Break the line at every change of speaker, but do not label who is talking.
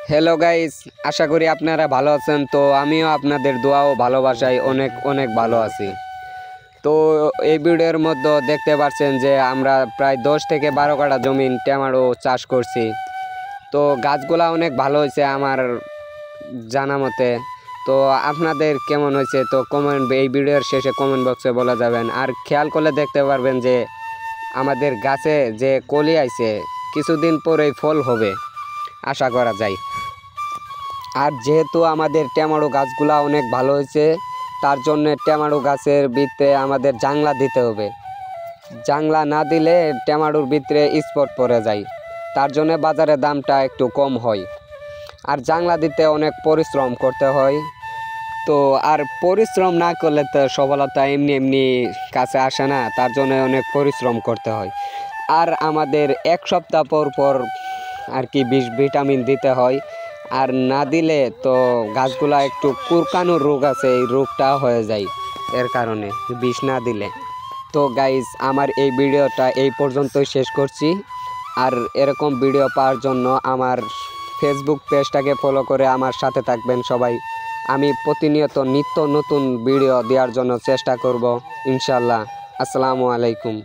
Hello guys, আশা করি আপনারা ভালো আছেন। তো আমিও আপনাদের দোয়া ও ভালোবাসায় অনেক অনেক ভালো আছি। তো এই ভিডিওর মধ্যে দেখতে পাচ্ছেন যে আমরা প্রায় 10 থেকে 12 কাঠা জমিন টমেটো চাষ করছি। তো গাছগুলা অনেক ভালো হয়েছে আমার জানা মতে। তো আপনাদের কেমন হয়েছে তো কমেন্ট, এই ভিডিওর শেষে কমেন্ট বক্সে বলে যাবেন। আর খেয়াল করলে দেখতে পারবেন যে আমাদের গাছে যে কলি আইছে, কিছুদিন পরেই ফল হবে আশা করা যায়। আর যেহেতু আমাদের টমেটো গাছগুলা অনেক ভালো হয়েছে, তার জন্য টমেটো গাছের ভিতরে আমাদের জাংলা দিতে হবে। জাংলা না দিলে টমেটোর ভিতরে স্পট পড়ে যায়, তার জন্য বাজারে দামটা একটু কম হয়। আর জাংলা দিতে অনেক পরিশ্রম করতে হয়। তো আর পরিশ্রম না করলে তো সফলতা এমনি এমনি কাছে আসে না, তার জন্য অনেক পরিশ্রম করতে হয়। আর আমাদের 1 সপ্তাহ পর পর আর কি ভিটামিন দিতে হয়। আর না দিলে তো গাছগুলা একটু কুরকানোর রোগ আছে, এই রোগটা হয়ে যায় এর কারণে বিষ না দিলে। তো গাইজ, আমার এই ভিডিওটা এই পর্যন্তই শেষ করছি। আর এরকম ভিডিও পাওয়ার জন্য আমার ফেসবুক পেজটাকে ফলো করে আমার সাথে থাকবেন সবাই। আমি প্রতিনিয়ত নিত্য নতুন ভিডিও দেওয়ার জন্য চেষ্টা করব ইনশাল্লাহ। আসসালামু আলাইকুম।